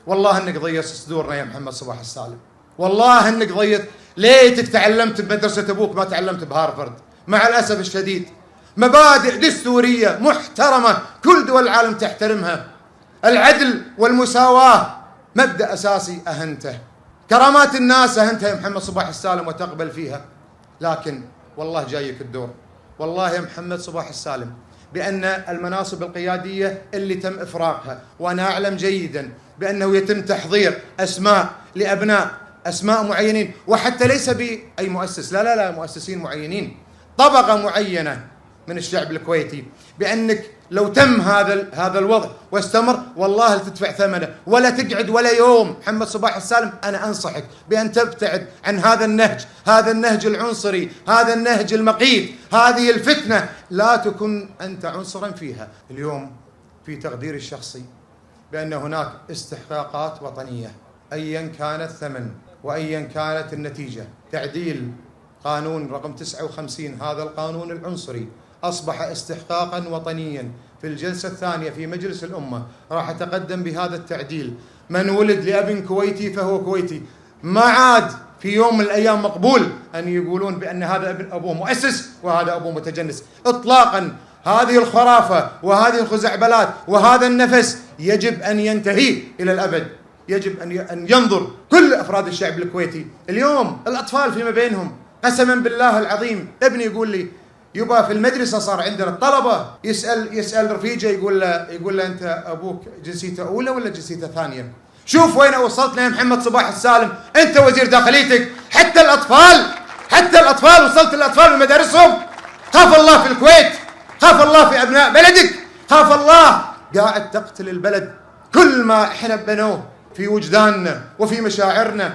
والله انك ضيعت صدورنا يا محمد صباح السالم، والله انك ضيعت. ليتك تعلمت بمدرسة ابوك ما تعلمت بهارفرد. مع الاسف الشديد مبادئ دستورية محترمة كل دول العالم تحترمها، العدل والمساواة مبدأ اساسي اهنته، كرامات الناس اهنتها يا محمد صباح السالم وتقبل فيها. لكن والله جايك الدور، والله يا محمد صباح السالم، بأن المناصب القيادية اللي تم إفراغها، وأنا أعلم جيدا بأنه يتم تحضير أسماء لأبناء أسماء معينين، وحتى ليس بأي مؤسس، لا مؤسسين معينين، طبقة معينة من الشعب الكويتي، بأنك لو تم هذا الوضع واستمر والله لتدفع ثمنه، ولا تقعد ولا يوم. محمد صباح السالم أنا أنصحك بأن تبتعد عن هذا النهج العنصري، هذا النهج المقيت، هذه الفتنة لا تكن أنت عنصرا فيها. اليوم في تقديري الشخصي بأن هناك استحقاقات وطنية أيا كان الثمن وأيا كانت النتيجة. تعديل قانون رقم 59 هذا القانون العنصري أصبح استحقاقا وطنيا. في الجلسة الثانية في مجلس الأمة راح أتقدم بهذا التعديل. من ولد لأب كويتي فهو كويتي. ما عاد في يوم من الأيام مقبول أن يقولون بأن هذا ابن أبوه مؤسس وهذا أبوه متجنس إطلاقا. هذه الخرافة وهذه الخزعبلات وهذا النفس يجب أن ينتهي إلى الأبد. يجب أن ينظر كل أفراد الشعب الكويتي. اليوم الأطفال فيما بينهم، قسما بالله العظيم ابني يقول لي يبا في المدرسة صار عندنا الطلبة يسأل رفيجه يقول له أنت أبوك جنسيته أولى ولا جنسيته ثانية؟ شوف وين وصلتنا يا محمد صباح السالم. أنت وزير داخليتك حتى الأطفال وصلت الأطفال من مدارسهم. خاف الله في الكويت، خاف الله في أبناء بلدك، خاف الله. قاعد تقتل البلد. كل ما احنا بنوه في وجداننا وفي مشاعرنا